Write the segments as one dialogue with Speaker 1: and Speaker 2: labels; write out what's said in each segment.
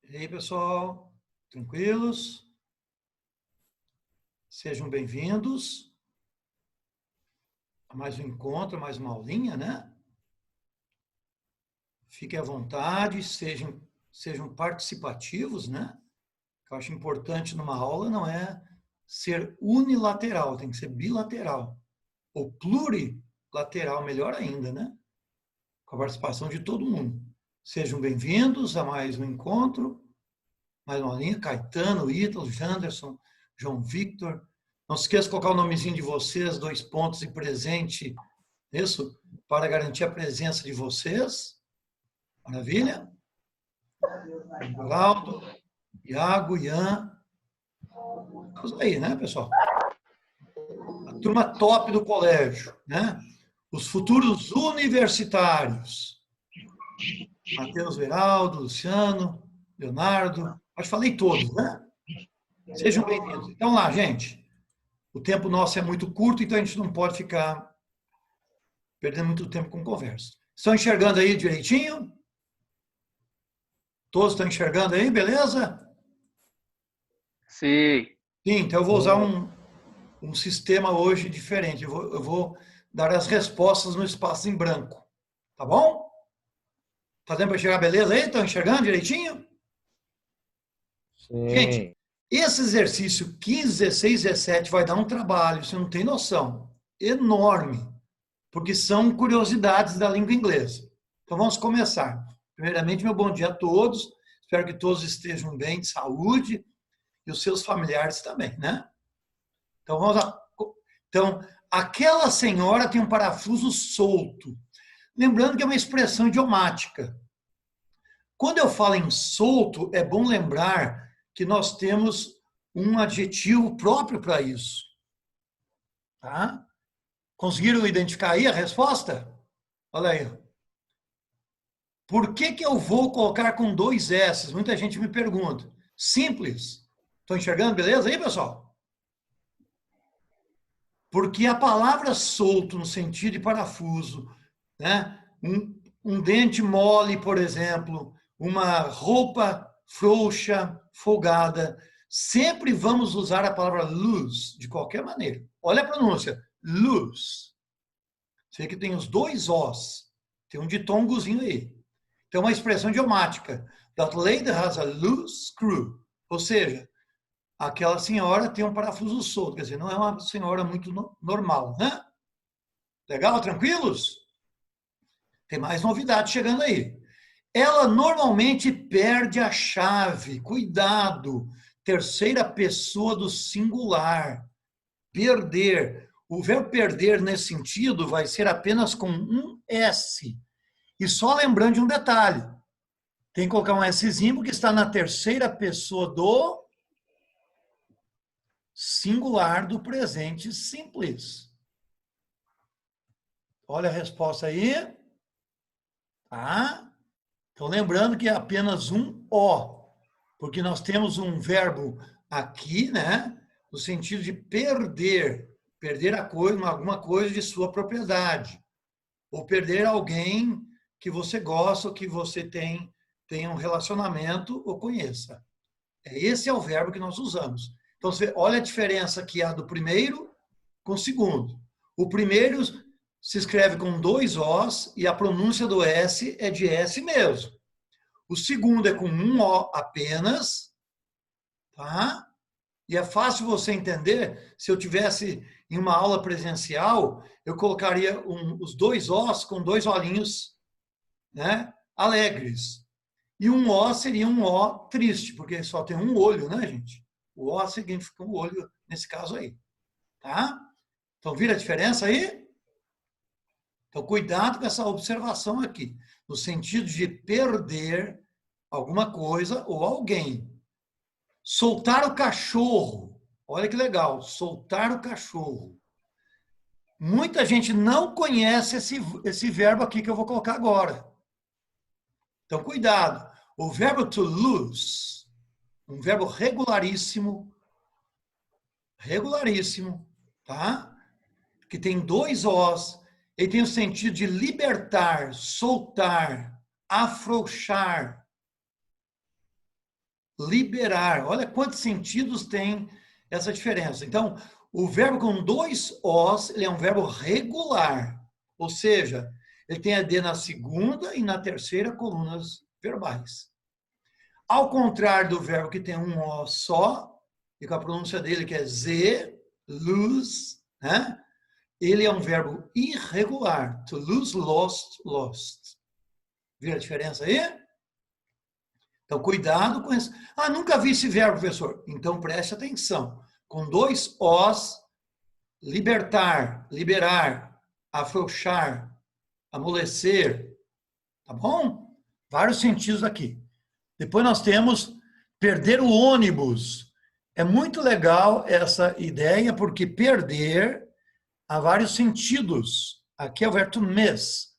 Speaker 1: E aí, pessoal, tranquilos? Sejam bem-vindos a mais um encontro, a mais uma aulinha, né? Fiquem à vontade, sejam participativos, né? O que eu acho importante numa aula não é ser unilateral, tem que ser bilateral. Ou plurilateral, melhor ainda, né? Com a participação de todo mundo. Sejam bem-vindos a mais um encontro. Mais uma linha, Caetano, Ítalo, Janderson, João Victor. Não se esqueça de colocar o nomezinho de vocês, 2 pontos e presente, isso, para garantir a presença de vocês. Maravilha? Geraldo, Iago, Ian. Vamos aí, né, pessoal? A turma top do colégio, né? Os futuros universitários. Matheus, Veraldo, Luciano, Leonardo. Acho que falei todos, né? Sejam bem-vindos. Então lá, gente. O tempo nosso é muito curto, então a gente não pode ficar perdendo muito tempo com conversa. Estão enxergando aí direitinho? Todos estão enxergando aí, beleza?
Speaker 2: Sim.
Speaker 1: Sim, então eu vou usar um sistema hoje diferente. Eu vou dar as respostas no espaço em branco. Tá bom? Tá dando para enxergar beleza aí? Estão enxergando direitinho? Gente,
Speaker 2: Sim.
Speaker 1: esse exercício 15, 16, 17 vai dar um trabalho, você não tem noção, enorme, porque são curiosidades da língua inglesa. Então vamos começar. Primeiramente, meu bom dia a todos. Espero que todos estejam bem, de saúde, e os seus familiares também, né? Então vamos lá. Então, aquela senhora tem um parafuso solto. Lembrando que é uma expressão idiomática. Quando eu falo em solto, é bom lembrar que nós temos um adjetivo próprio para isso. Tá? Conseguiram identificar aí a resposta? Olha aí. Por que eu vou colocar com 2 S? Muita gente me pergunta. Simples. Estão enxergando, beleza aí, pessoal? Porque a palavra solto, no sentido de parafuso, né? Um dente mole, por exemplo, uma roupa frouxa, folgada, sempre vamos usar a palavra loose, de qualquer maneira. Olha a pronúncia, loose. Você vê que tem os 2 Os, tem um ditongozinho aí. Então, uma expressão idiomática. That lady has a loose screw. Ou seja, aquela senhora tem um parafuso solto. Quer dizer, não é uma senhora muito normal, né? Legal? Tranquilos? Tem mais novidade chegando aí. Ela normalmente perde a chave. Cuidado. Terceira pessoa do singular. Perder. O verbo perder, nesse sentido, vai ser apenas com um S. E só lembrando de um detalhe. Tem que colocar um Szinho porque está na terceira pessoa do singular do presente simples. Olha a resposta aí. Tá? Então, lembrando que é apenas um O, porque nós temos um verbo aqui, né? No sentido de perder. Perder a coisa, alguma coisa de sua propriedade. Ou perder alguém que você gosta, ou que você tem um relacionamento ou conheça. Esse é o verbo que nós usamos. Então, você olha a diferença que há do primeiro com o segundo. O primeiro se escreve com 2 Os e a pronúncia do S é de S mesmo. O segundo é com um O apenas, tá? E é fácil você entender. Se eu tivesse em uma aula presencial, eu colocaria os 2 Os com 2 olhinhos, né? Alegres. E um O seria um O triste, porque só tem um olho, né, gente? O O significa um olho nesse caso aí. Tá? Então, vira a diferença aí? Então, cuidado com essa observação aqui, no sentido de perder alguma coisa ou alguém. Soltar o cachorro. Olha que legal, soltar o cachorro. Muita gente não conhece esse verbo aqui que eu vou colocar agora. Então, cuidado. O verbo to lose, um verbo regularíssimo, tá? Que tem 2 Os, ele tem o sentido de libertar, soltar, afrouxar. liberar. Olha quantos sentidos tem essa diferença. Então, o verbo com dois Os, ele é um verbo regular. Ou seja, ele tem a D na segunda e na terceira colunas verbais. Ao contrário do verbo que tem um O só, e com a pronúncia dele que é Z, lose, né? Ele é um verbo irregular. To lose, lost, lost. Viu a diferença aí? Então, cuidado com isso. Ah, nunca vi esse verbo, professor. Então, preste atenção. Com dois Os, libertar, liberar, afrouxar, amolecer. Tá bom? Vários sentidos aqui. Depois nós temos perder o ônibus. É muito legal essa ideia, porque perder há vários sentidos. Aqui é o verbo to miss.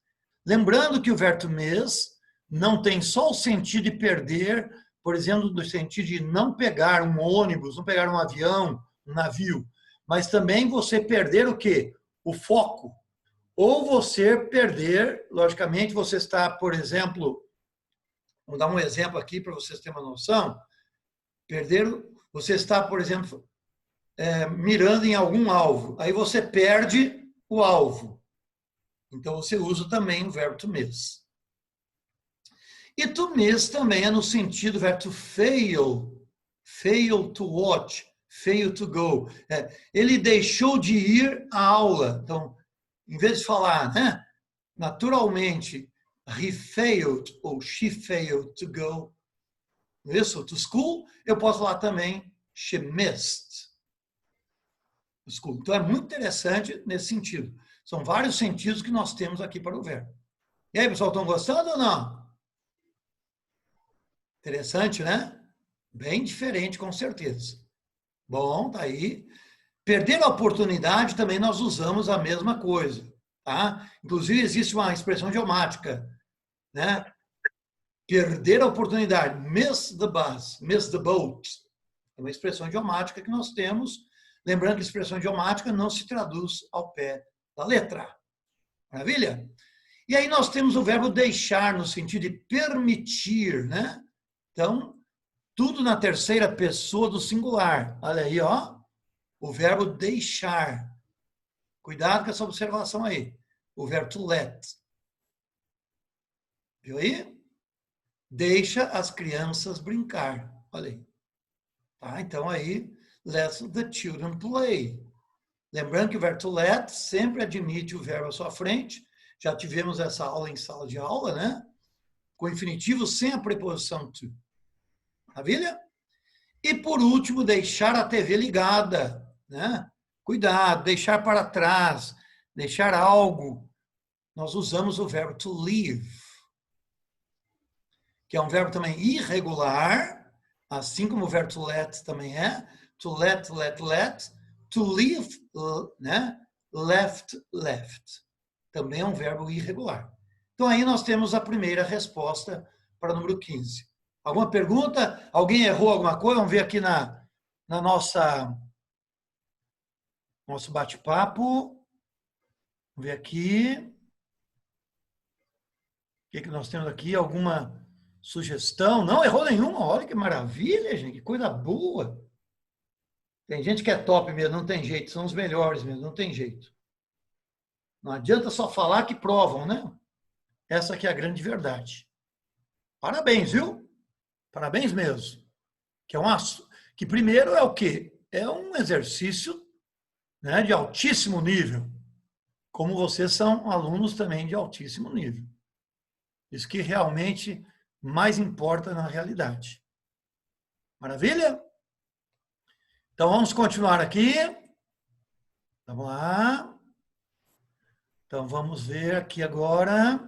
Speaker 1: Lembrando que o verbo to miss não tem só o sentido de perder, por exemplo, no sentido de não pegar um ônibus, não pegar um avião, um navio, mas também você perder o quê? O foco. Ou você perder, logicamente, você está, por exemplo, vou dar um exemplo aqui para vocês terem uma noção, você está, por exemplo, mirando em algum alvo, aí você perde o alvo. Então, você usa também o verbo to miss. E to miss também é no sentido do verbo to fail, fail to watch, fail to go. Ele deixou de ir à aula. Então, em vez de falar, né, naturalmente, he failed ou she failed to go to school, eu posso falar também, she missed school. Então, é muito interessante nesse sentido. São vários sentidos que nós temos aqui para o verbo. E aí, pessoal, estão gostando ou não? Interessante, né? Bem diferente, com certeza. Bom, tá aí. Perder a oportunidade também nós usamos a mesma coisa, tá? Inclusive, existe uma expressão idiomática, né? Perder a oportunidade, miss the bus, miss the boat. É uma expressão idiomática que nós temos. Lembrando que a expressão idiomática não se traduz ao pé da letra. Maravilha? E aí nós temos o verbo deixar, no sentido de permitir, né? Então, tudo na terceira pessoa do singular. Olha aí, ó. O verbo deixar. Cuidado com essa observação aí. O verbo to let. Viu aí? Deixa as crianças brincar. Olha aí. Tá? Então, aí, let the children play. Lembrando que o verbo to let sempre admite o verbo à sua frente. Já tivemos essa aula em sala de aula, né? Com infinitivo sem a preposição to. Maravilha? E, por último, deixar a TV ligada, né? Cuidado, deixar para trás, deixar algo. Nós usamos o verbo to leave, que é um verbo também irregular, assim como o verbo to let também é. To let, let, let. To leave, né? Left, left. Também é um verbo irregular. Então, aí nós temos a primeira resposta para o número 15. Alguma pergunta? Alguém errou alguma coisa? Vamos ver aqui na nosso bate-papo. Vamos ver aqui. O que nós temos aqui? Alguma sugestão? Não errou nenhuma. Olha que maravilha, gente. Que coisa boa. Tem gente que é top mesmo, não tem jeito. São os melhores mesmo, não tem jeito. Não adianta só falar que provam, né? Essa aqui é a grande verdade. Parabéns, viu? Parabéns mesmo. Que primeiro é o quê? É um exercício, né, de altíssimo nível. Como vocês são alunos também de altíssimo nível. Isso que realmente mais importa na realidade. Maravilha? Então, vamos continuar aqui. Vamos lá. Então, vamos ver aqui agora.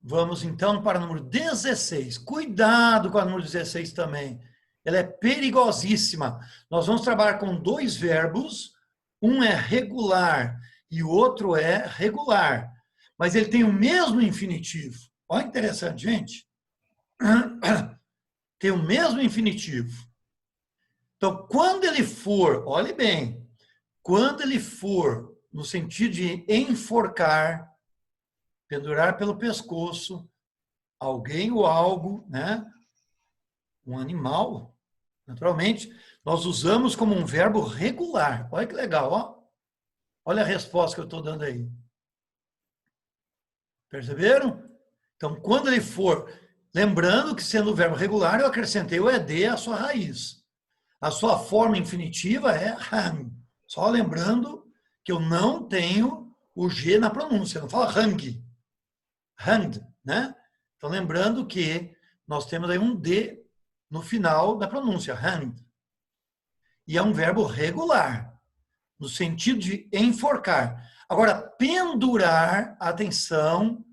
Speaker 1: Vamos, então, para o número 16. Cuidado com a número 16 também. Ela é perigosíssima. Nós vamos trabalhar com dois verbos. Um é regular e o outro é regular. Mas ele tem o mesmo infinitivo. Olha que interessante, gente. Tem o mesmo infinitivo. Então, quando ele for, olhe bem, quando ele for no sentido de enforcar, pendurar pelo pescoço, alguém ou algo, né? um animal, naturalmente, nós usamos como um verbo regular. Olha que legal, ó. Olha a resposta que eu estou dando aí. Perceberam? Então, quando ele for, lembrando que sendo o verbo regular, eu acrescentei o ed à sua raiz. A sua forma infinitiva é hang. Só lembrando que eu não tenho o G na pronúncia, não fala hang. Hanged, né? Então, lembrando que nós temos aí um D no final da pronúncia, hanged. E é um verbo regular, no sentido de enforcar. Agora, pendurar, atenção,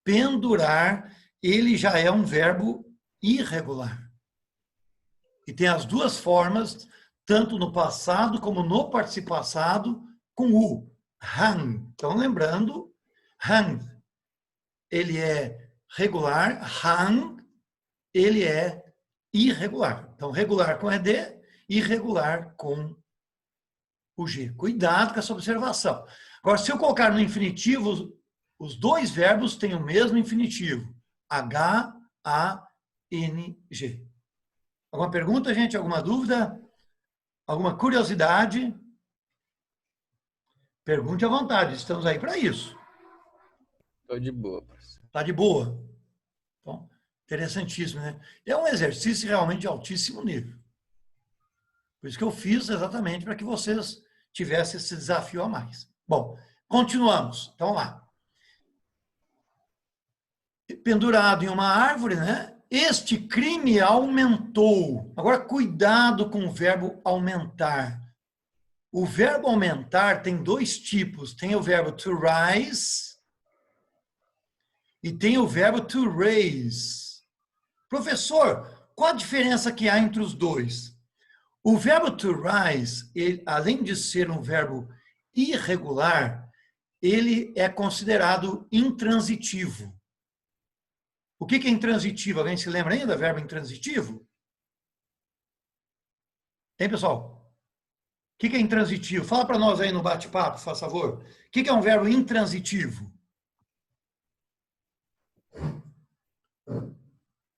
Speaker 1: pendurar, ele já é um verbo irregular. E tem as duas formas, tanto no passado como no participo passado, com o hang. Então, lembrando, hang, ele é regular, hang, ele é irregular. Então, regular com ed, irregular com o G. Cuidado com essa observação. Agora, se eu colocar no infinitivo, os dois verbos têm o mesmo infinitivo. H-A-N-G. Alguma pergunta, gente? Alguma dúvida? Alguma curiosidade? Pergunte à vontade, estamos aí para isso.
Speaker 2: Estou de boa, professor.
Speaker 1: Está de boa? Então, interessantíssimo, né? É um exercício realmente de altíssimo nível. Por isso que eu fiz exatamente para que vocês tivessem esse desafio a mais. Bom, continuamos. Então, lá. Pendurado em uma árvore, né? Este crime aumentou. Agora, cuidado com o verbo aumentar. O verbo aumentar tem dois tipos. Tem o verbo to rise e tem o verbo to raise. Professor, qual a diferença que há entre os dois? O verbo to rise, ele, além de ser um verbo irregular, ele é considerado intransitivo. O que é intransitivo? Alguém se lembra ainda do verbo intransitivo? Hein, pessoal? O que é intransitivo? Fala para nós aí no bate-papo, por favor. O que é um verbo intransitivo?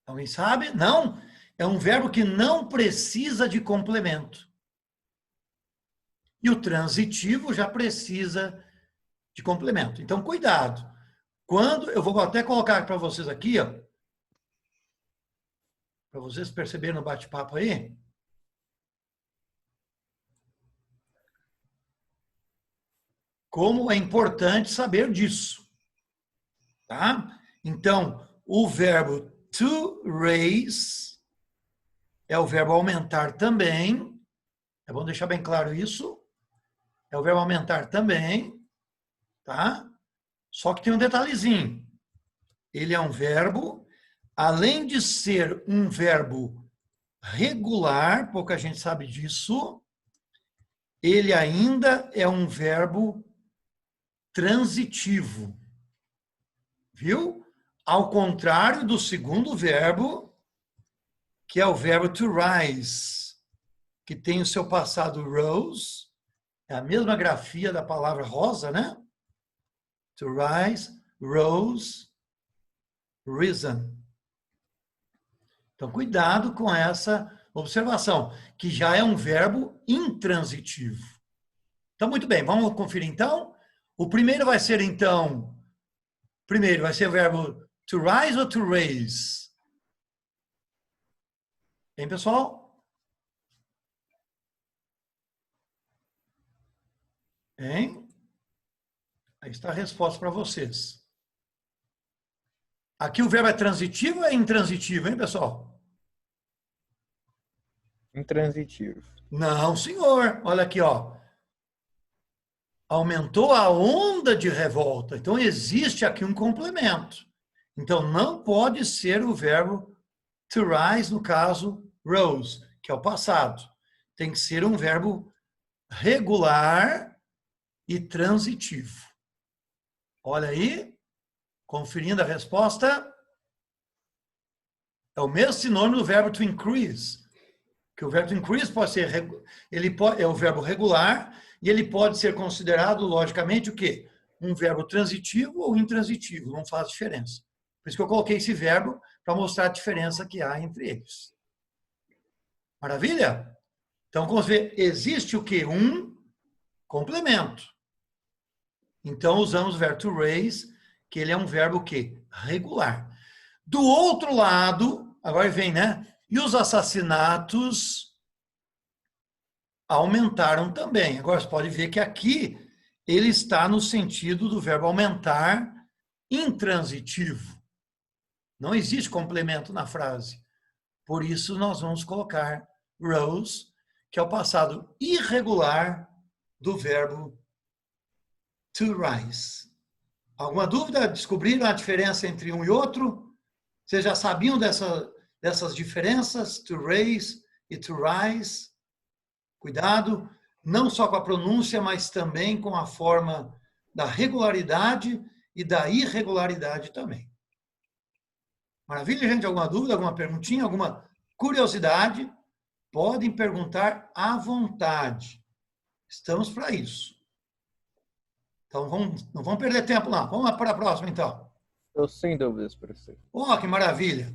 Speaker 1: Alguém sabe? Não? É um verbo que não precisa de complemento. E o transitivo já precisa de complemento. Então, cuidado. Quando eu vou até colocar para vocês aqui, ó, para vocês perceberem no bate-papo aí. Como é importante saber disso. Tá? Então, o verbo to raise é o verbo aumentar também. É bom deixar bem claro isso. É o verbo aumentar também. Tá? Só que tem um detalhezinho. Ele é um verbo, além de ser um verbo regular, pouca gente sabe disso, ele ainda é um verbo transitivo. Viu? Ao contrário do segundo verbo, que é o verbo to rise, que tem o seu passado rose, é a mesma grafia da palavra rosa, né? To rise, rose, risen. Então, cuidado com essa observação, que já é um verbo intransitivo. Então, muito bem, vamos conferir então. O primeiro vai ser, então, o verbo to rise ou to raise? Hein, pessoal? Hein? Aí está a resposta para vocês. Aqui o verbo é transitivo ou é intransitivo, hein, pessoal?
Speaker 2: Intransitivo.
Speaker 1: Não, senhor. Olha aqui, ó. Aumentou a onda de revolta. Então, existe aqui um complemento. Então, não pode ser o verbo to rise, no caso, rose, que é o passado. Tem que ser um verbo regular e transitivo. Olha aí, conferindo a resposta. É o mesmo sinônimo do verbo to increase. Que o verbo to increase pode ser, é o verbo regular e ele pode ser considerado, logicamente, o quê? Um verbo transitivo ou intransitivo, não faz diferença. Por isso que eu coloquei esse verbo para mostrar a diferença que há entre eles. Maravilha? Então, vamos ver, existe o quê? Um complemento. Então, usamos o verbo to raise, que ele é um verbo o quê? Regular. Do outro lado, agora vem, né? E os assassinatos aumentaram também. Agora, você pode ver que aqui ele está no sentido do verbo aumentar intransitivo. Não existe complemento na frase. Por isso, nós vamos colocar rose, que é o passado irregular do verbo to rise. Alguma dúvida? Descobriram a diferença entre um e outro? Vocês já sabiam dessas diferenças? To raise e to rise? Cuidado, não só com a pronúncia, mas também com a forma da regularidade e da irregularidade também. Maravilha, gente? Alguma dúvida, alguma perguntinha, alguma curiosidade? Podem perguntar à vontade. Estamos para isso. Então, não vamos perder tempo, não. Vamos lá para a próxima, então.
Speaker 2: Eu sem dúvidas, professor.
Speaker 1: Oh, que maravilha!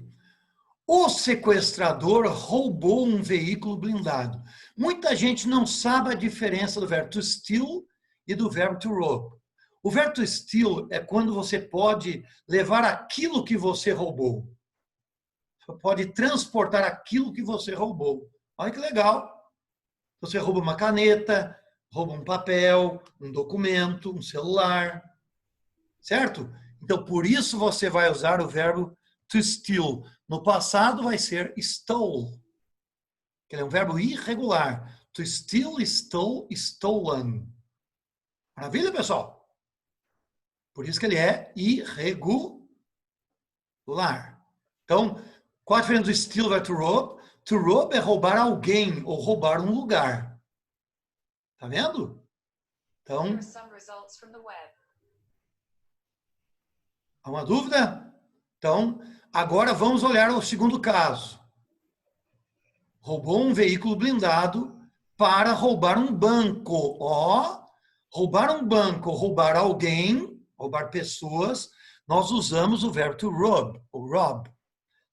Speaker 1: O sequestrador roubou um veículo blindado. Muita gente não sabe a diferença do verbo to steal e do verbo to rob. O verbo to steal é quando você pode levar aquilo que você roubou. Você pode transportar aquilo que você roubou. Olha que legal. Você rouba uma caneta, rouba um papel, um documento, um celular. Certo? Então, por isso você vai usar o verbo to steal. No passado vai ser stole, que ele é um verbo irregular. To steal, stole, stolen. Maravilha, pessoal? Por isso que ele é irregular. Então, qual a diferença do steal e to rob? To rob é roubar alguém ou roubar um lugar. Tá vendo? Então, há uma dúvida? Então, agora vamos olhar o segundo caso. Roubou um veículo blindado para roubar um banco. Roubar um banco, roubar alguém, roubar pessoas, nós usamos o verbo to rob, ou rob.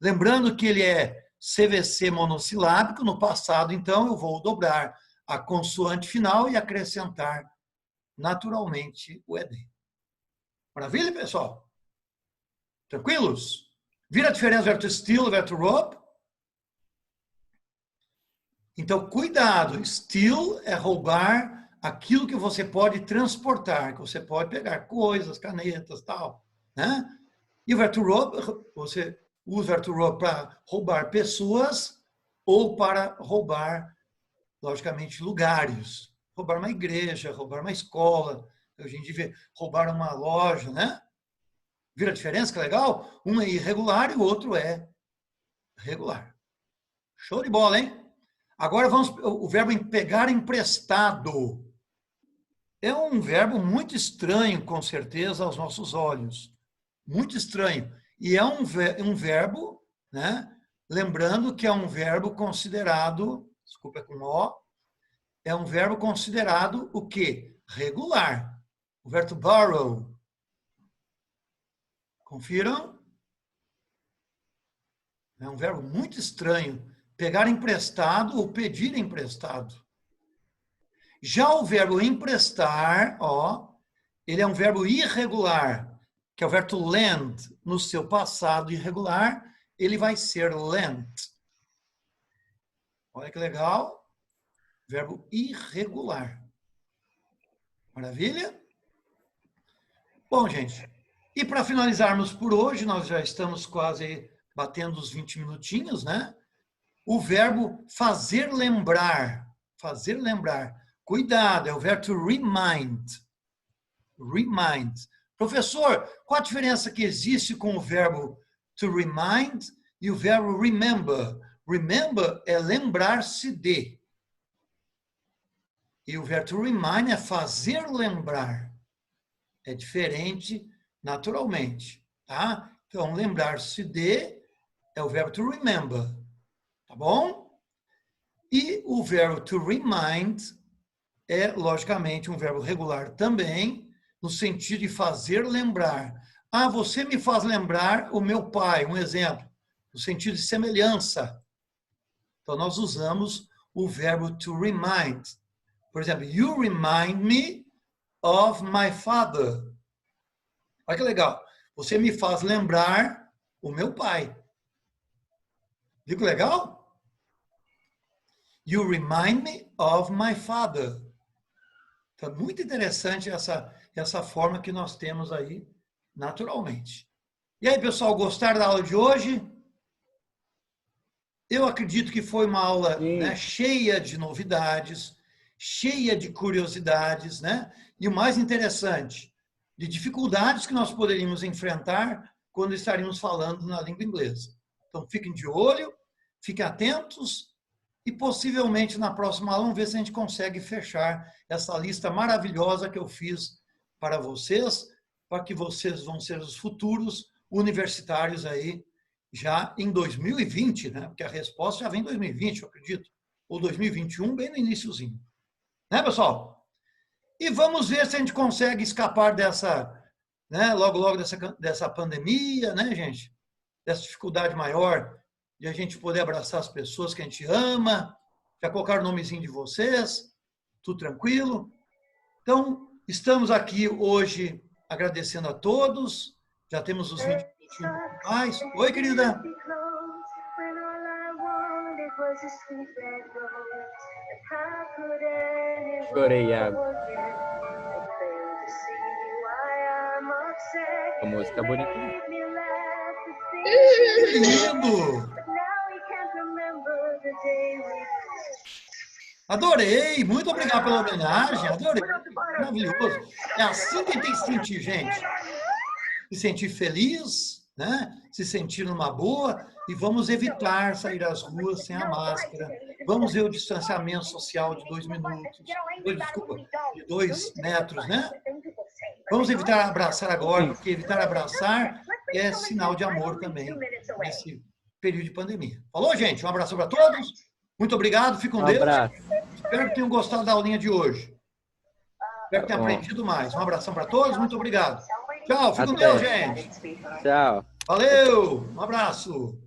Speaker 1: Lembrando que ele é CVC monossilábico, no passado, então, eu vou dobrar a consoante final e acrescentar naturalmente o ED. Maravilha, pessoal? Tranquilos? Vira a diferença do verbo to steal e verbo to rob? Então, cuidado. Steal é roubar aquilo que você pode transportar, que você pode pegar coisas, canetas, tal, né? E o verbo to rob, você usa o verbo to rob para roubar pessoas ou para roubar, logicamente, lugares. Roubar uma igreja, roubar uma escola, a gente vê roubar uma loja, né? Vira a diferença, que legal? Um é irregular e o outro é regular. Show de bola, hein? Agora vamos o verbo pegar emprestado. É um verbo muito estranho, com certeza, aos nossos olhos. Muito estranho. E é um verbo, né? Lembrando que é um verbo considerado, desculpa, é com O, é um verbo considerado o quê? Regular. O verbo to borrow. Confiram? É um verbo muito estranho. Pegar emprestado ou pedir emprestado. Já o verbo emprestar, ele é um verbo irregular, que é o verbo to lend. No seu passado irregular, ele vai ser lent. Olha que legal. Verbo irregular. Maravilha? Bom, gente, e para finalizarmos por hoje, nós já estamos quase batendo os 20 minutinhos, né? O verbo fazer lembrar. Fazer lembrar. Cuidado, é o verbo to remind. Remind. Professor, qual a diferença que existe com o verbo to remind e o verbo remember? Remember é lembrar-se de. E o verbo to remind é fazer lembrar. É diferente naturalmente, tá? Então, lembrar-se de é o verbo to remember. Tá bom? E o verbo to remind é, logicamente, um verbo regular também, no sentido de fazer lembrar. Ah, você me faz lembrar o meu pai, um exemplo, no sentido de semelhança. Então, nós usamos o verbo to remind. Por exemplo, you remind me of my father. Olha que legal. Você me faz lembrar o meu pai. Viu que legal? You remind me of my father. Então, muito interessante essa forma que nós temos aí, naturalmente. E aí, pessoal, gostaram da aula de hoje? Eu acredito que foi uma aula, né, cheia de novidades, cheia de curiosidades, né? E o mais interessante, de dificuldades que nós poderíamos enfrentar quando estaríamos falando na língua inglesa. Então, fiquem de olho, fiquem atentos e possivelmente na próxima aula vamos ver se a gente consegue fechar essa lista maravilhosa que eu fiz para vocês, para que vocês vão ser os futuros universitários aí já em 2020, né? Porque a resposta já vem em 2020, eu acredito, ou 2021, bem no iniciozinho. Né, pessoal? E vamos ver se a gente consegue escapar dessa, né, logo dessa pandemia, né, gente? Dessa dificuldade maior de a gente poder abraçar as pessoas que a gente ama. Já colocaram o nomezinho de vocês, tudo tranquilo? Então, estamos aqui hoje agradecendo a todos. Já temos os 20 minutinhos mais. Oi, querida.
Speaker 2: Chorei, Iago. A música é bonita.
Speaker 1: Que lindo! Adorei! Muito obrigado pela homenagem. Adorei. Maravilhoso. É assim que tem que se sentir, gente. Se sentir feliz, né? Se sentir numa boa. E vamos evitar sair às ruas sem a máscara. Vamos ver o distanciamento social de 2 minutos. De 2 metros, né? Vamos evitar abraçar agora, porque evitar abraçar é sinal de amor também nesse período de pandemia. Falou, gente? Um abraço para todos. Muito obrigado. Fiquem com Deus.
Speaker 2: Abraço.
Speaker 1: Espero que tenham gostado da aulinha de hoje. Espero que tenham aprendido mais. Um abração para todos. Muito obrigado. Tchau. Fiquem com Deus, gente.
Speaker 2: Tchau.
Speaker 1: Valeu. Um abraço.